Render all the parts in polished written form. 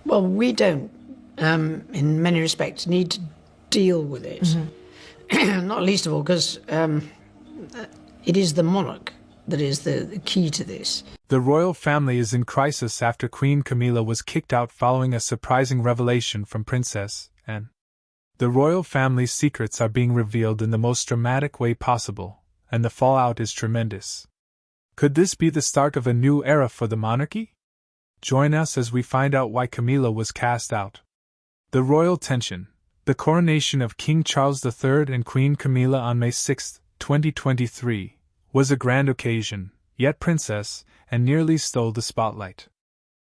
Well, we don't, in many respects, need to deal with it. Not least of all because it is the monarch that is the key to this. The royal family is in crisis after Queen Camilla was kicked out following a surprising revelation from Princess Anne. The royal family's secrets are being revealed in the most dramatic way possible, and the fallout is tremendous. Could this be the start of a new era for the monarchy? Join us as we find out why Camilla was cast out. The royal tension. The coronation of King Charles III and Queen Camilla on May 6, 2023, was a grand occasion, yet Princess Anne nearly stole the spotlight.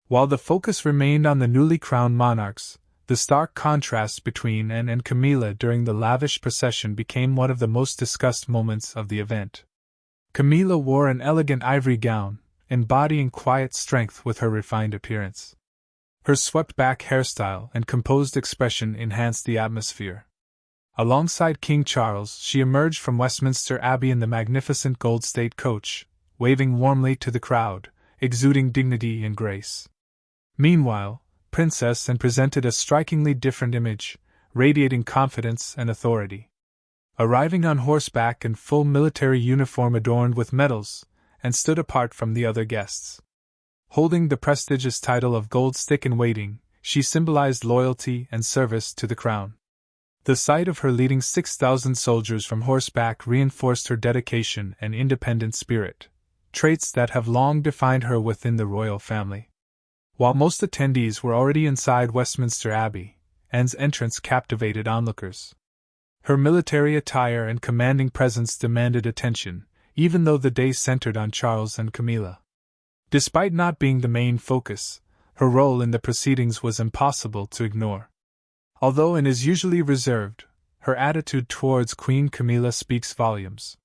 While the focus remained on the newly crowned monarchs, the stark contrast between Anne and Camilla during the lavish procession became one of the most discussed moments of the event. Camilla wore an elegant ivory gown, embodying quiet strength with her refined appearance. Her swept-back hairstyle and composed expression enhanced the atmosphere. Alongside King Charles, she emerged from Westminster Abbey in the magnificent gold state coach, waving warmly to the crowd, exuding dignity and grace. Meanwhile, Princess Anne presented a strikingly different image, radiating confidence and authority. Arriving on horseback in full military uniform adorned with medals, Anne stood apart from the other guests. Holding the prestigious title of Gold Stick in Waiting, she symbolized loyalty and service to the crown. The sight of her leading 6,000 soldiers from horseback reinforced her dedication and independent spirit, traits that have long defined her within the royal family. While most attendees were already inside Westminster Abbey, Anne's entrance captivated onlookers. Her military attire and commanding presence demanded attention, even though the day centered on Charles and Camilla. Despite not being the main focus, her role in the proceedings was impossible to ignore. Although Anne is usually reserved, her attitude towards Queen Camilla speaks volumes.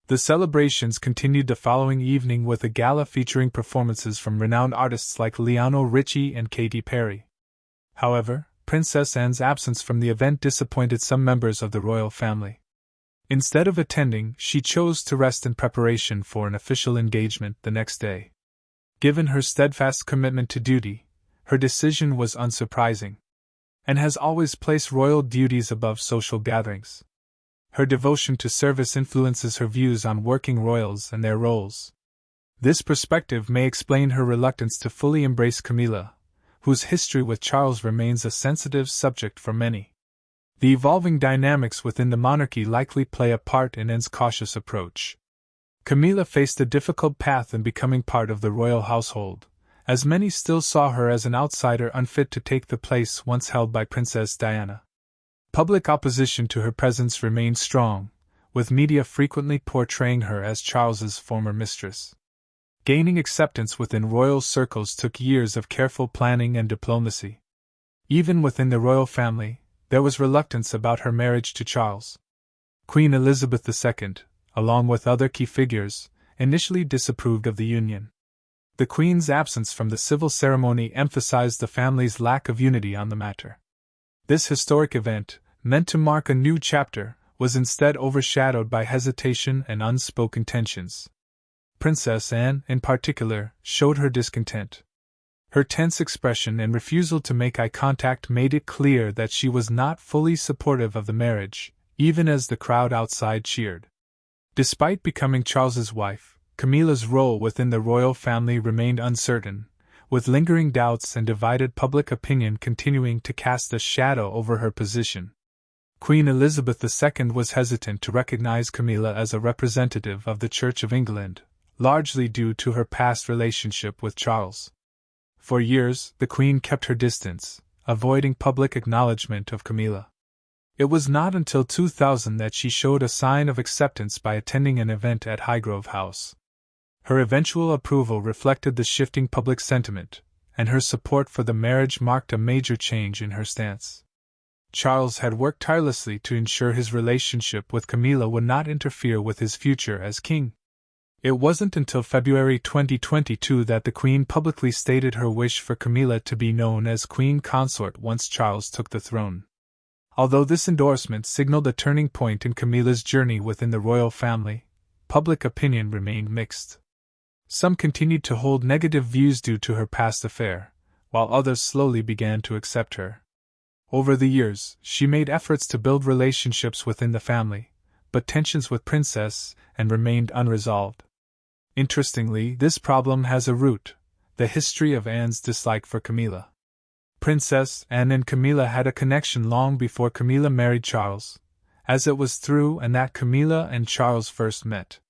The celebrations continued the following evening with a gala featuring performances from renowned artists like Lionel Richie and Katy Perry. However, Princess Anne's absence from the event disappointed some members of the royal family. Instead of attending, she chose to rest in preparation for an official engagement the next day. Given her steadfast commitment to duty, her decision was unsurprising, and has always placed royal duties above social gatherings. Her devotion to service influences her views on working royals and their roles. This perspective may explain her reluctance to fully embrace Camilla, whose history with Charles remains a sensitive subject for many. The evolving dynamics within the monarchy likely play a part in Anne's cautious approach. Camilla faced a difficult path in becoming part of the royal household, as many still saw her as an outsider unfit to take the place once held by Princess Diana. Public opposition to her presence remained strong, with media frequently portraying her as Charles's former mistress. Gaining acceptance within royal circles took years of careful planning and diplomacy. Even within the royal family, there was reluctance about her marriage to Charles. Queen Elizabeth II, along with other key figures, initially disapproved of the union. The Queen's absence from the civil ceremony emphasized the family's lack of unity on the matter. This historic event, meant to mark a new chapter, was instead overshadowed by hesitation and unspoken tensions. Princess Anne, in particular, showed her discontent. Her tense expression and refusal to make eye contact made it clear that she was not fully supportive of the marriage, even as the crowd outside cheered. Despite becoming Charles's wife, Camilla's role within the royal family remained uncertain, with lingering doubts and divided public opinion continuing to cast a shadow over her position. Queen Elizabeth II was hesitant to recognize Camilla as a representative of the Church of England, largely due to her past relationship with Charles. For years, the Queen kept her distance, avoiding public acknowledgement of Camilla. It was not until 2000 that she showed a sign of acceptance by attending an event at Highgrove House. Her eventual approval reflected the shifting public sentiment, and her support for the marriage marked a major change in her stance. Charles had worked tirelessly to ensure his relationship with Camilla would not interfere with his future as king. It wasn't until February 2022 that the Queen publicly stated her wish for Camilla to be known as Queen Consort once Charles took the throne. Although this endorsement signaled a turning point in Camilla's journey within the royal family, public opinion remained mixed. Some continued to hold negative views due to her past affair, while others slowly began to accept her. Over the years, she made efforts to build relationships within the family, but tensions with Princess Anne remained unresolved. Interestingly, this problem has a root: the history of Anne's dislike for Camilla. Princess Anne and Camilla had a connection long before Camilla married Charles, as it was through Anne that Camilla and Charles first met.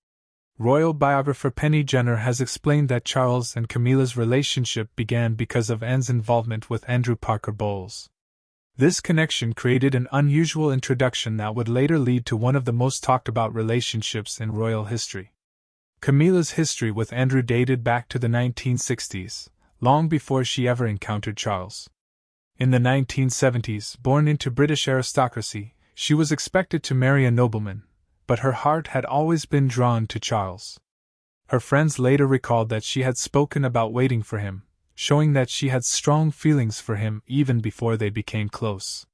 Royal biographer Penny Jenner has explained that Charles and Camilla's relationship began because of Anne's involvement with Andrew Parker Bowles. This connection created an unusual introduction that would later lead to one of the most talked about relationships in royal history. Camilla's history with Andrew dated back to the 1960s, long before she ever encountered Charles. In the 1970s, born into British aristocracy, she was expected to marry a nobleman, but her heart had always been drawn to Charles. Her friends later recalled that she had spoken about waiting for him, showing that she had strong feelings for him even before they became close.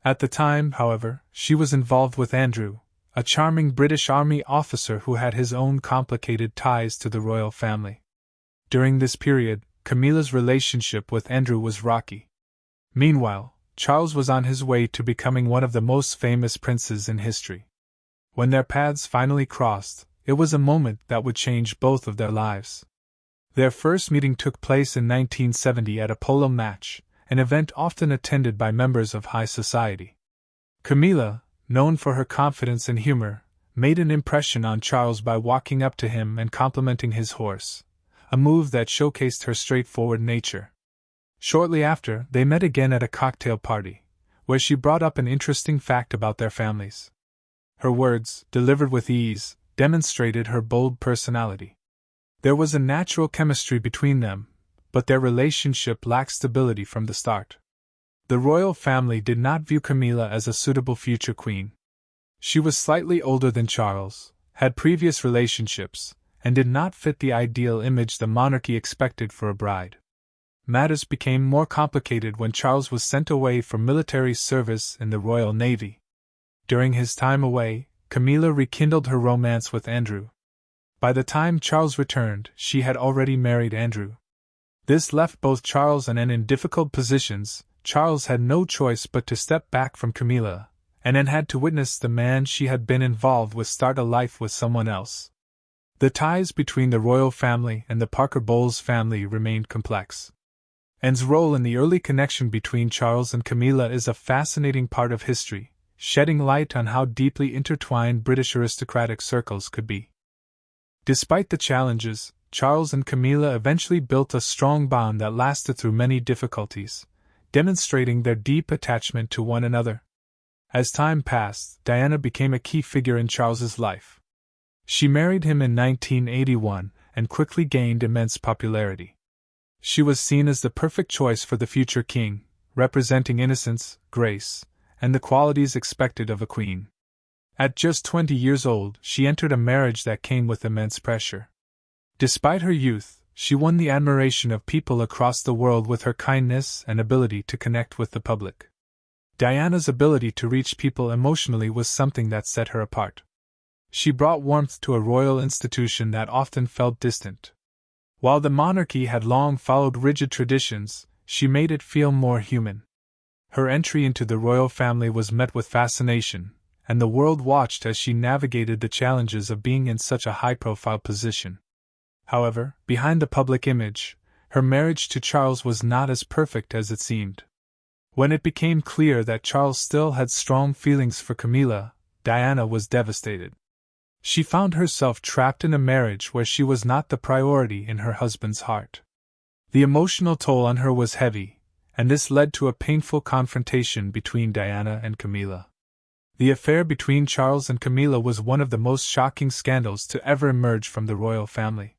At the time, however, she was involved with Andrew, a charming British Army officer who had his own complicated ties to the royal family. During this period, Camilla's relationship with Andrew was rocky. Meanwhile, Charles was on his way to becoming one of the most famous princes in history. When their paths finally crossed, it was a moment that would change both of their lives. Their first meeting took place in 1970 at a polo match, an event often attended by members of high society. Camilla, known for her confidence and humor, made an impression on Charles by walking up to him and complimenting his horse, a move that showcased her straightforward nature. Shortly after, they met again at a cocktail party, where she brought up an interesting fact about their families. Her words, delivered with ease, demonstrated her bold personality. There was a natural chemistry between them, but their relationship lacked stability from the start. The royal family did not view Camilla as a suitable future queen. She was slightly older than Charles, had previous relationships, and did not fit the ideal image the monarchy expected for a bride. Matters became more complicated when Charles was sent away for military service in the Royal Navy. During his time away, Camilla rekindled her romance with Andrew. By the time Charles returned, she had already married Andrew. This left both Charles and Anne in difficult positions. Charles had no choice but to step back from Camilla, and Anne had to witness the man she had been involved with start a life with someone else. The ties between the royal family and the Parker Bowles family remained complex. Anne's role in the early connection between Charles and Camilla is a fascinating part of history, shedding light on how deeply intertwined British aristocratic circles could be. Despite the challenges, Charles and Camilla eventually built a strong bond that lasted through many difficulties, demonstrating their deep attachment to one another. As time passed, Diana became a key figure in Charles's life. She married him in 1981 and quickly gained immense popularity. She was seen as the perfect choice for the future king, representing innocence, grace, and the qualities expected of a queen. At just 20 years old, she entered a marriage that came with immense pressure. Despite her youth, she won the admiration of people across the world with her kindness and ability to connect with the public. Diana's ability to reach people emotionally was something that set her apart. She brought warmth to a royal institution that often felt distant. While the monarchy had long followed rigid traditions, she made it feel more human. Her entry into the royal family was met with fascination, and the world watched as she navigated the challenges of being in such a high-profile position. However, behind the public image, her marriage to Charles was not as perfect as it seemed. When it became clear that Charles still had strong feelings for Camilla, Diana was devastated. She found herself trapped in a marriage where she was not the priority in her husband's heart. The emotional toll on her was heavy, and this led to a painful confrontation between Diana and Camilla. The affair between Charles and Camilla was one of the most shocking scandals to ever emerge from the royal family.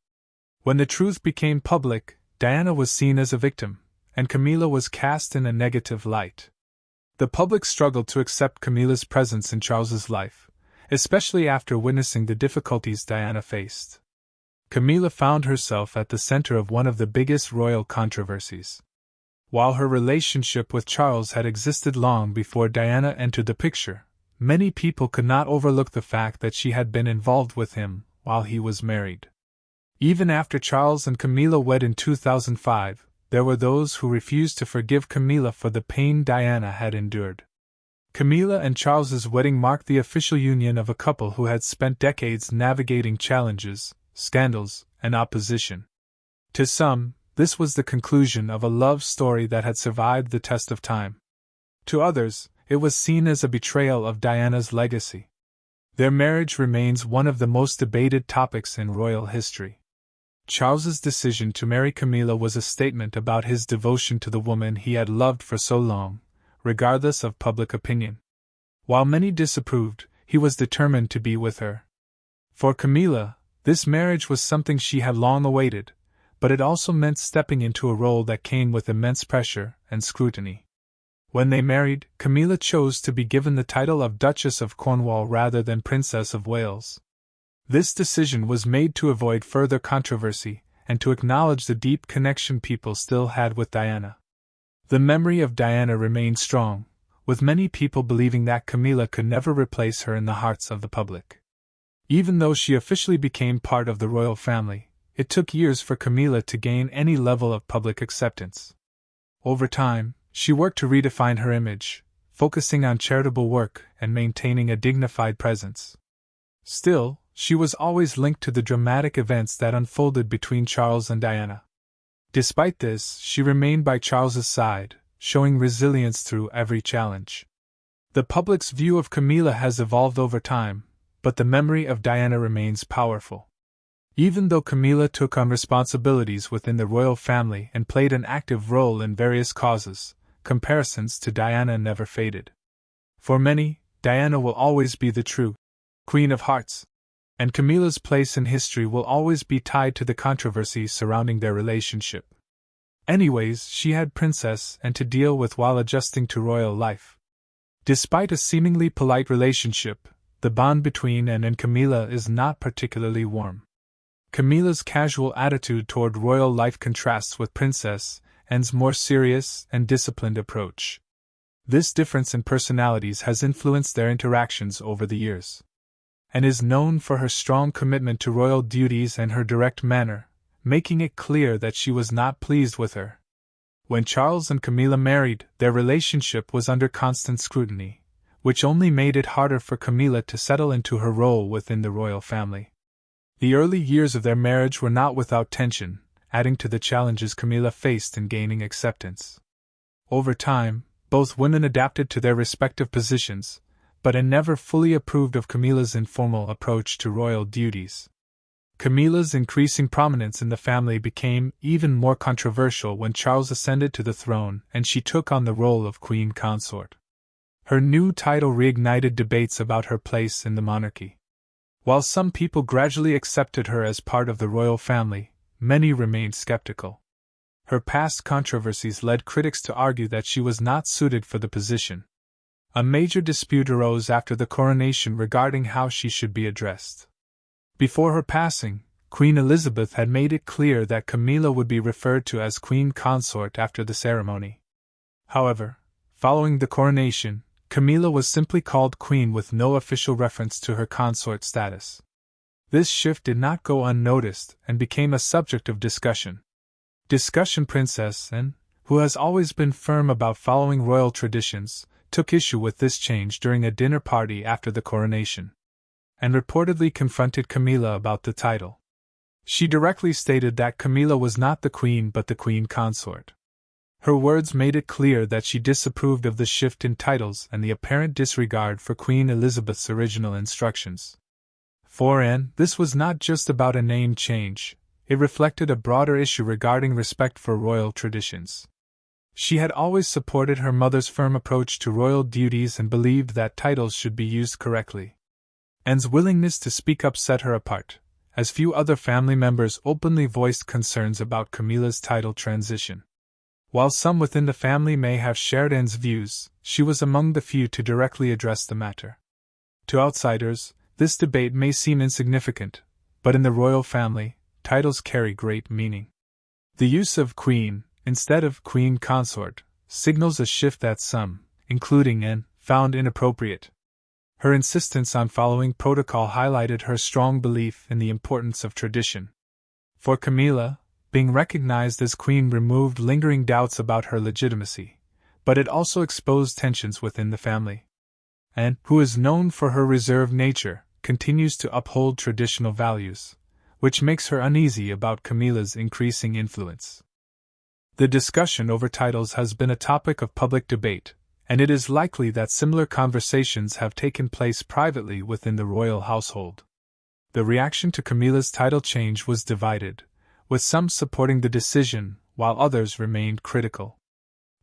When the truth became public, Diana was seen as a victim, and Camilla was cast in a negative light. The public struggled to accept Camilla's presence in Charles's life, especially after witnessing the difficulties Diana faced. Camilla found herself at the center of one of the biggest royal controversies. While her relationship with Charles had existed long before Diana entered the picture, many people could not overlook the fact that she had been involved with him while he was married. Even after Charles and Camilla wed in 2005, there were those who refused to forgive Camilla for the pain Diana had endured. Camilla and Charles's wedding marked the official union of a couple who had spent decades navigating challenges, scandals, and opposition. To some, this was the conclusion of a love story that had survived the test of time. To others, it was seen as a betrayal of Diana's legacy. Their marriage remains one of the most debated topics in royal history. Charles's decision to marry Camilla was a statement about his devotion to the woman he had loved for so long, regardless of public opinion. While many disapproved, he was determined to be with her. For Camilla, this marriage was something she had long awaited, but it also meant stepping into a role that came with immense pressure and scrutiny. When they married, Camilla chose to be given the title of Duchess of Cornwall rather than Princess of Wales. This decision was made to avoid further controversy and to acknowledge the deep connection people still had with Diana. The memory of Diana remained strong, with many people believing that Camilla could never replace her in the hearts of the public. Even though she officially became part of the royal family, it took years for Camilla to gain any level of public acceptance. Over time, she worked to redefine her image, focusing on charitable work and maintaining a dignified presence. Still, she was always linked to the dramatic events that unfolded between Charles and Diana. Despite this, she remained by Charles's side, showing resilience through every challenge. The public's view of Camilla has evolved over time, but the memory of Diana remains powerful. Even though Camilla took on responsibilities within the royal family and played an active role in various causes, comparisons to Diana never faded. For many, Diana will always be the true Queen of Hearts, and Camilla's place in history will always be tied to the controversy surrounding their relationship. Anyways, she had Princess and to deal with while adjusting to royal life. Despite a seemingly polite relationship, the bond between Anne and Camilla is not particularly warm. Camilla's casual attitude toward royal life contrasts with Princess Anne's more serious and disciplined approach. This difference in personalities has influenced their interactions over the years. Anne is known for her strong commitment to royal duties and her direct manner, making it clear that she was not pleased with her. When Charles and Camilla married, their relationship was under constant scrutiny, which only made it harder for Camilla to settle into her role within the royal family. The early years of their marriage were not without tension, adding to the challenges Camilla faced in gaining acceptance. Over time, both women adapted to their respective positions, but Anne never fully approved of Camilla's informal approach to royal duties. Camilla's increasing prominence in the family became even more controversial when Charles ascended to the throne and she took on the role of Queen Consort. Her new title reignited debates about her place in the monarchy. While some people gradually accepted her as part of the royal family, many remained skeptical. Her past controversies led critics to argue that she was not suited for the position. A major dispute arose after the coronation regarding how she should be addressed. Before her passing, Queen Elizabeth had made it clear that Camilla would be referred to as Queen Consort after the ceremony. However, following the coronation, Camilla was simply called Queen with no official reference to her consort status. This shift did not go unnoticed and became a subject of discussion. Princess Anne, who has always been firm about following royal traditions, took issue with this change during a dinner party after the coronation, and reportedly confronted Camilla about the title. She directly stated that Camilla was not the queen but the queen consort. Her words made it clear that she disapproved of the shift in titles and the apparent disregard for Queen Elizabeth's original instructions. For Anne, this was not just about a name change, it reflected a broader issue regarding respect for royal traditions. She had always supported her mother's firm approach to royal duties and believed that titles should be used correctly. Anne's willingness to speak up set her apart, as few other family members openly voiced concerns about Camilla's title transition. While some within the family may have shared Anne's views, she was among the few to directly address the matter. To outsiders, this debate may seem insignificant, but in the royal family, titles carry great meaning. The use of queen, instead of queen consort, signals a shift that some, including Anne, found inappropriate. Her insistence on following protocol highlighted her strong belief in the importance of tradition. For Camilla, being recognized as queen removed lingering doubts about her legitimacy, but it also exposed tensions within the family. Anne, who is known for her reserved nature, continues to uphold traditional values, which makes her uneasy about Camilla's increasing influence. The discussion over titles has been a topic of public debate, and it is likely that similar conversations have taken place privately within the royal household. The reaction to Camilla's title change was divided, with some supporting the decision, while others remained critical.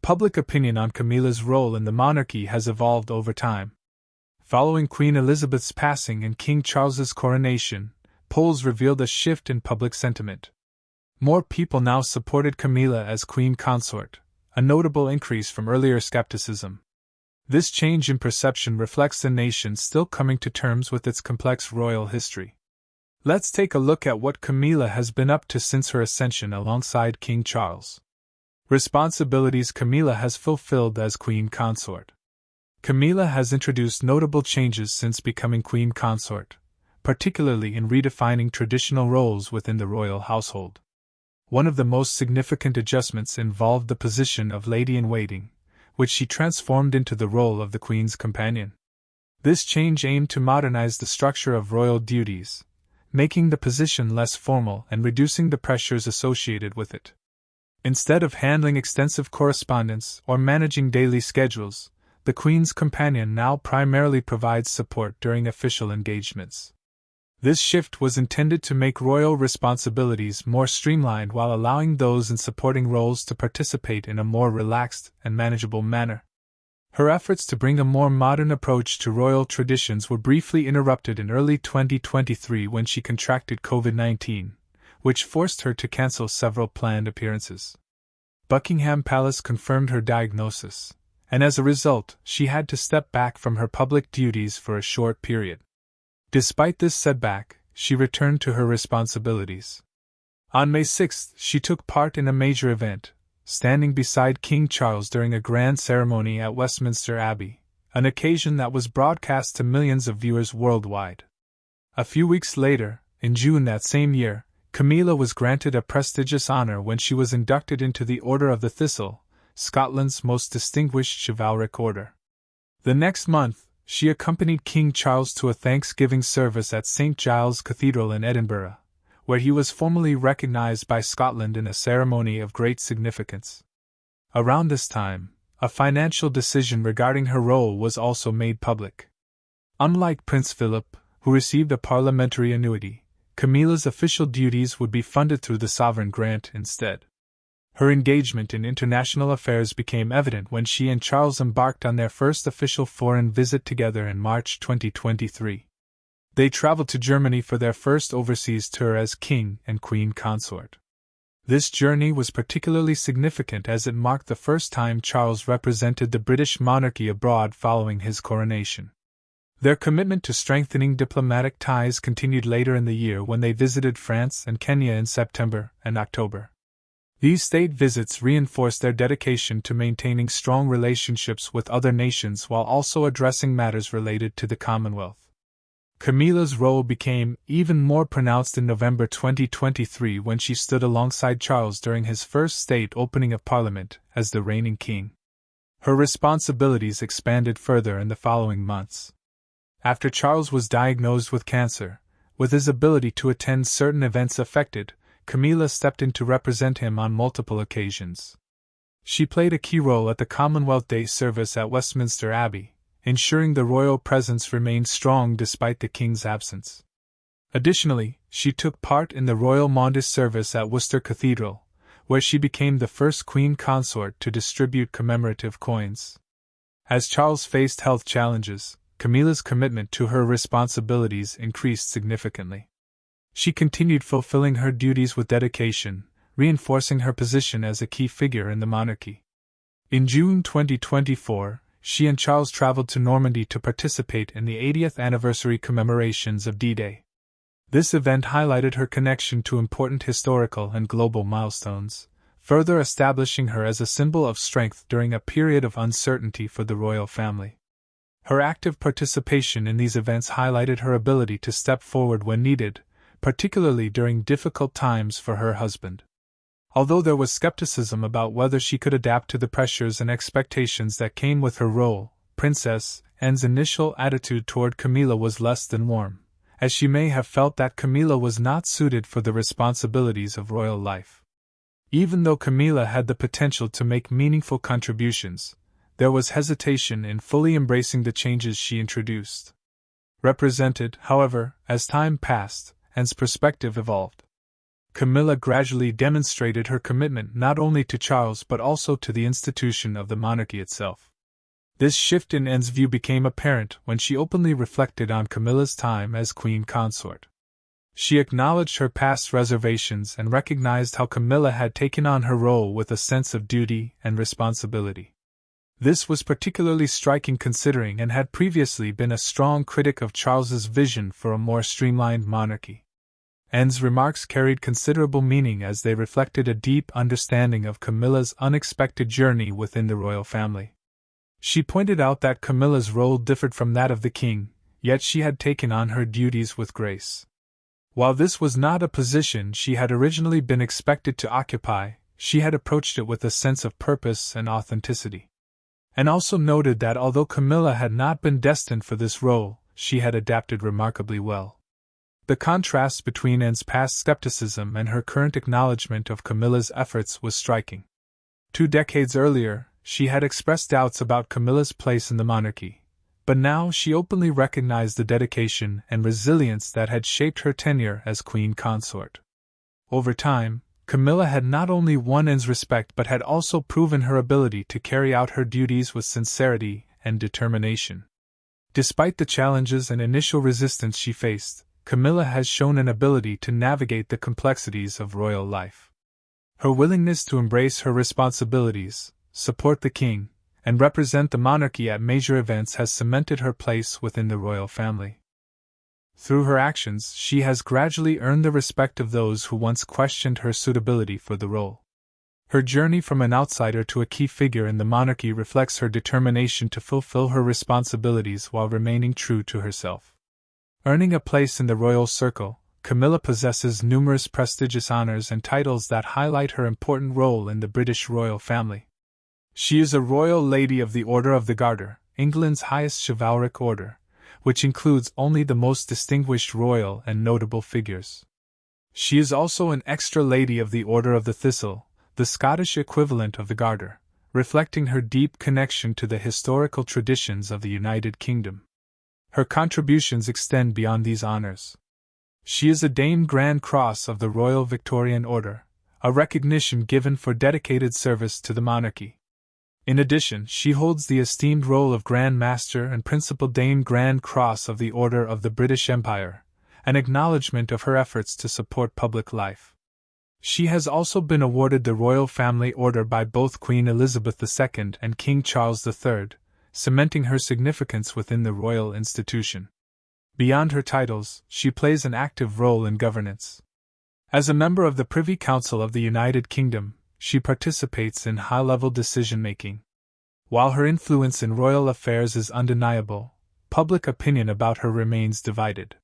Public opinion on Camilla's role in the monarchy has evolved over time. Following Queen Elizabeth's passing and King Charles's coronation, polls revealed a shift in public sentiment. More people now supported Camilla as queen consort, a notable increase from earlier skepticism. This change in perception reflects the nation still coming to terms with its complex royal history. Let's take a look at what Camilla has been up to since her ascension alongside King Charles. Responsibilities Camilla has fulfilled as queen consort. Camilla has introduced notable changes since becoming queen consort, particularly in redefining traditional roles within the royal household. One of the most significant adjustments involved the position of lady-in-waiting, which she transformed into the role of the Queen's companion. This change aimed to modernize the structure of royal duties, making the position less formal and reducing the pressures associated with it. Instead of handling extensive correspondence or managing daily schedules, the Queen's companion now primarily provides support during official engagements. This shift was intended to make royal responsibilities more streamlined while allowing those in supporting roles to participate in a more relaxed and manageable manner. Her efforts to bring a more modern approach to royal traditions were briefly interrupted in early 2023 when she contracted COVID-19, which forced her to cancel several planned appearances. Buckingham Palace confirmed her diagnosis, and as a result, she had to step back from her public duties for a short period. Despite this setback, she returned to her responsibilities. On May 6, she took part in a major event, standing beside King Charles during a grand ceremony at Westminster Abbey, an occasion that was broadcast to millions of viewers worldwide. A few weeks later, in June that same year, Camilla was granted a prestigious honor when she was inducted into the Order of the Thistle, Scotland's most distinguished chivalric order. The next month, she accompanied King Charles to a Thanksgiving service at St. Giles Cathedral in Edinburgh, where he was formally recognized by Scotland in a ceremony of great significance. Around this time, a financial decision regarding her role was also made public. Unlike Prince Philip, who received a parliamentary annuity, Camilla's official duties would be funded through the sovereign grant instead. Her engagement in international affairs became evident when she and Charles embarked on their first official foreign visit together in March 2023. They traveled to Germany for their first overseas tour as king and queen consort. This journey was particularly significant as it marked the first time Charles represented the British monarchy abroad following his coronation. Their commitment to strengthening diplomatic ties continued later in the year when they visited France and Kenya in September and October. These state visits reinforced their dedication to maintaining strong relationships with other nations while also addressing matters related to the Commonwealth. Camilla's role became even more pronounced in November 2023 when she stood alongside Charles during his first state opening of Parliament as the reigning king. Her responsibilities expanded further in the following months. After Charles was diagnosed with cancer, with his ability to attend certain events affected, Camilla stepped in to represent him on multiple occasions. She played a key role at the Commonwealth Day service at Westminster Abbey, ensuring the royal presence remained strong despite the king's absence. Additionally, she took part in the Royal Maundy service at Worcester Cathedral, where she became the first queen consort to distribute commemorative coins. As Charles faced health challenges, Camilla's commitment to her responsibilities increased significantly. She continued fulfilling her duties with dedication, reinforcing her position as a key figure in the monarchy. In June 2024, she and Charles traveled to Normandy to participate in the 80th anniversary commemorations of D-Day. This event highlighted her connection to important historical and global milestones, further establishing her as a symbol of strength during a period of uncertainty for the royal family. Her active participation in these events highlighted her ability to step forward when needed, particularly during difficult times for her husband. Although there was skepticism about whether she could adapt to the pressures and expectations that came with her role, Princess Anne's initial attitude toward Camilla was less than warm, as she may have felt that Camilla was not suited for the responsibilities of royal life. Even though Camilla had the potential to make meaningful contributions, there was hesitation in fully embracing the changes she introduced. Represented, however, as time passed, Anne's perspective evolved. Camilla gradually demonstrated her commitment not only to Charles but also to the institution of the monarchy itself. This shift in Anne's view became apparent when she openly reflected on Camilla's time as queen consort. She acknowledged her past reservations and recognized how Camilla had taken on her role with a sense of duty and responsibility. This was particularly striking considering Anne had previously been a strong critic of Charles's vision for a more streamlined monarchy. Anne's remarks carried considerable meaning as they reflected a deep understanding of Camilla's unexpected journey within the royal family. She pointed out that Camilla's role differed from that of the king, yet she had taken on her duties with grace. While this was not a position she had originally been expected to occupy, she had approached it with a sense of purpose and authenticity. And also noted that although Camilla had not been destined for this role, she had adapted remarkably well. The contrast between Anne's past skepticism and her current acknowledgement of Camilla's efforts was striking. 2 decades earlier, she had expressed doubts about Camilla's place in the monarchy, but now she openly recognized the dedication and resilience that had shaped her tenure as queen consort. Over time, Camilla had not only won Anne's respect but had also proven her ability to carry out her duties with sincerity and determination. Despite the challenges and initial resistance she faced, Camilla has shown an ability to navigate the complexities of royal life. Her willingness to embrace her responsibilities, support the king, and represent the monarchy at major events has cemented her place within the royal family. Through her actions, she has gradually earned the respect of those who once questioned her suitability for the role. Her journey from an outsider to a key figure in the monarchy reflects her determination to fulfill her responsibilities while remaining true to herself. Earning a place in the royal circle, Camilla possesses numerous prestigious honors and titles that highlight her important role in the British royal family. She is a Royal Lady of the Order of the Garter, England's highest chivalric order, which includes only the most distinguished royal and notable figures. She is also an Extra Lady of the Order of the Thistle, the Scottish equivalent of the Garter, reflecting her deep connection to the historical traditions of the United Kingdom. Her contributions extend beyond these honors. She is a Dame Grand Cross of the Royal Victorian Order, a recognition given for dedicated service to the monarchy. In addition, she holds the esteemed role of Grand Master and Principal Dame Grand Cross of the Order of the British Empire, an acknowledgement of her efforts to support public life. She has also been awarded the Royal Family Order by both Queen Elizabeth II and King Charles III, cementing her significance within the royal institution. Beyond her titles, she plays an active role in governance. As a member of the Privy Council of the United Kingdom, she participates in high-level decision-making. While her influence in royal affairs is undeniable, public opinion about her remains divided.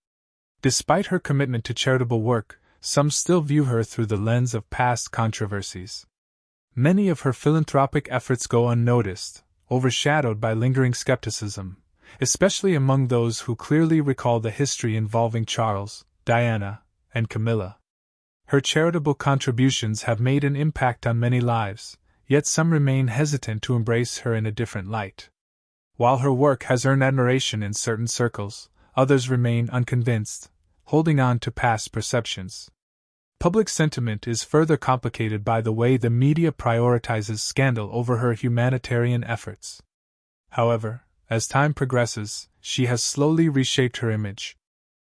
Despite her commitment to charitable work, some still view her through the lens of past controversies. Many of her philanthropic efforts go unnoticed, overshadowed by lingering skepticism, especially among those who clearly recall the history involving Charles, Diana, and Camilla. Her charitable contributions have made an impact on many lives, yet some remain hesitant to embrace her in a different light. While her work has earned admiration in certain circles, others remain unconvinced, holding on to past perceptions. Public sentiment is further complicated by the way the media prioritizes scandal over her humanitarian efforts. However, as time progresses, she has slowly reshaped her image.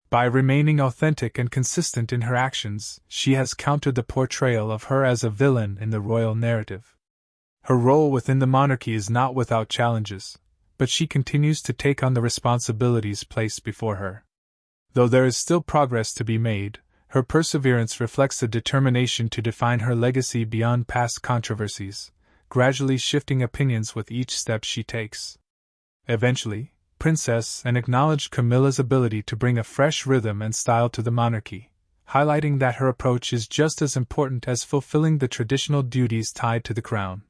By remaining authentic and consistent in her actions, she has countered the portrayal of her as a villain in the royal narrative. Her role within the monarchy is not without challenges, but she continues to take on the responsibilities placed before her. Though there is still progress to be made, her perseverance reflects a determination to define her legacy beyond past controversies, gradually shifting opinions with each step she takes. Eventually, Princess Anne acknowledged Camilla's ability to bring a fresh rhythm and style to the monarchy, highlighting that her approach is just as important as fulfilling the traditional duties tied to the crown.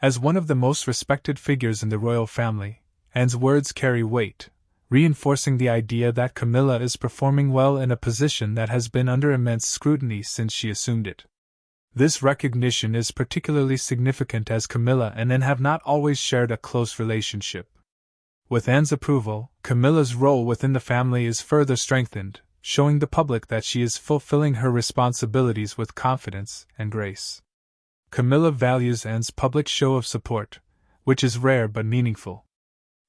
As one of the most respected figures in the royal family, Anne's words carry weight, reinforcing the idea that Camilla is performing well in a position that has been under immense scrutiny since she assumed it. This recognition is particularly significant as Camilla and Anne have not always shared a close relationship. With Anne's approval, Camilla's role within the family is further strengthened, showing the public that she is fulfilling her responsibilities with confidence and grace. Camilla values Anne's public show of support, which is rare but meaningful.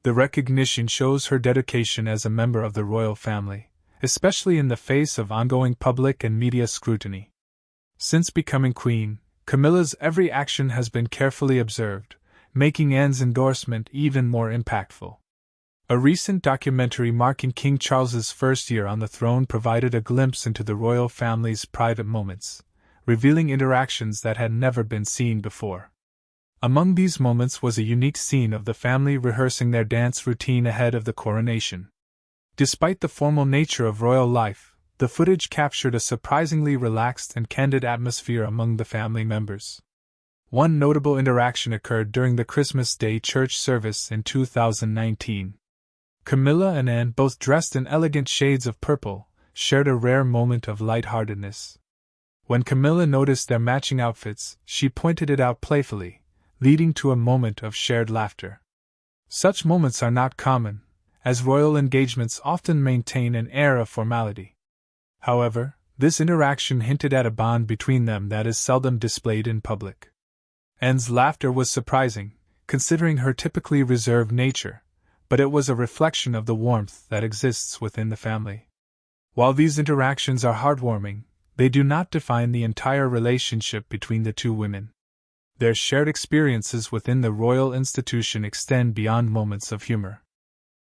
The recognition shows her dedication as a member of the royal family, especially in the face of ongoing public and media scrutiny. Since becoming queen, Camilla's every action has been carefully observed, making Anne's endorsement even more impactful. A recent documentary marking King Charles's first year on the throne provided a glimpse into the royal family's private moments, revealing interactions that had never been seen before. Among these moments was a unique scene of the family rehearsing their dance routine ahead of the coronation. Despite the formal nature of royal life, the footage captured a surprisingly relaxed and candid atmosphere among the family members. One notable interaction occurred during the Christmas Day church service in 2019. Camilla and Anne, both dressed in elegant shades of purple, shared a rare moment of lightheartedness. When Camilla noticed their matching outfits, she pointed it out playfully, leading to a moment of shared laughter. Such moments are not common, as royal engagements often maintain an air of formality. However, this interaction hinted at a bond between them that is seldom displayed in public. Anne's laughter was surprising, considering her typically reserved nature, but it was a reflection of the warmth that exists within the family. While these interactions are heartwarming, they do not define the entire relationship between the two women. Their shared experiences within the royal institution extend beyond moments of humor.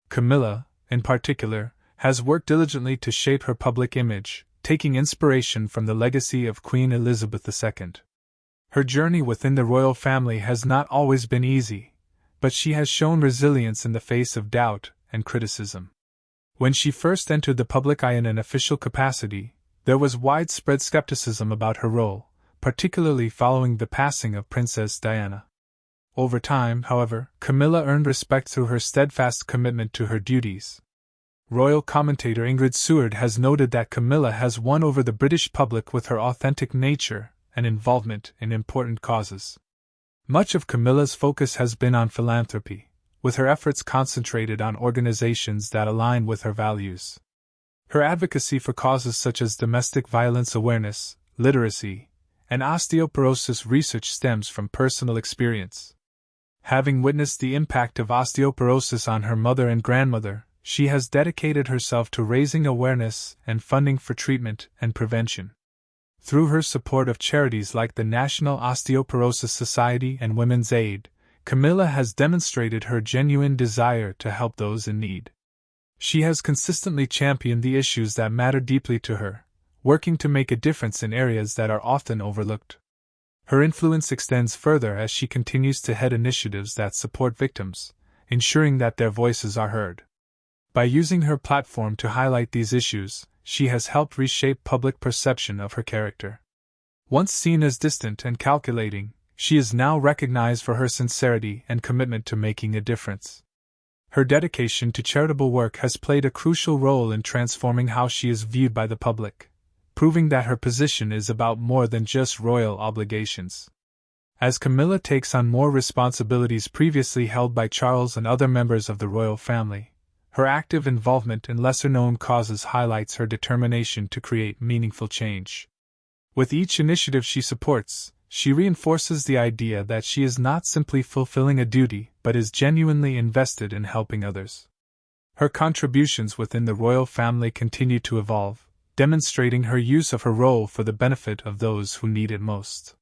Camilla, in particular, has worked diligently to shape her public image, taking inspiration from the legacy of Queen Elizabeth II. Her journey within the royal family has not always been easy, but she has shown resilience in the face of doubt and criticism. When she first entered the public eye in an official capacity, there was widespread skepticism about her role, particularly following the passing of Princess Diana. Over time, however, Camilla earned respect through her steadfast commitment to her duties. Royal commentator Ingrid Seward has noted that Camilla has won over the British public with her authentic nature and involvement in important causes. Much of Camilla's focus has been on philanthropy, with her efforts concentrated on organizations that align with her values. Her advocacy for causes such as domestic violence awareness, literacy, and osteoporosis research stems from personal experience. Having witnessed the impact of osteoporosis on her mother and grandmother, she has dedicated herself to raising awareness and funding for treatment and prevention. Through her support of charities like the National Osteoporosis Society and Women's Aid, Camilla has demonstrated her genuine desire to help those in need. She has consistently championed the issues that matter deeply to her, working to make a difference in areas that are often overlooked. Her influence extends further as she continues to head initiatives that support victims, ensuring that their voices are heard. By using her platform to highlight these issues, she has helped reshape public perception of her character. Once seen as distant and calculating, she is now recognized for her sincerity and commitment to making a difference. Her dedication to charitable work has played a crucial role in transforming how she is viewed by the public, proving that her position is about more than just royal obligations. As Camilla takes on more responsibilities previously held by Charles and other members of the royal family, her active involvement in lesser-known causes highlights her determination to create meaningful change. With each initiative she supports, she reinforces the idea that she is not simply fulfilling a duty but is genuinely invested in helping others. Her contributions within the royal family continue to evolve, demonstrating her use of her role for the benefit of those who need it most.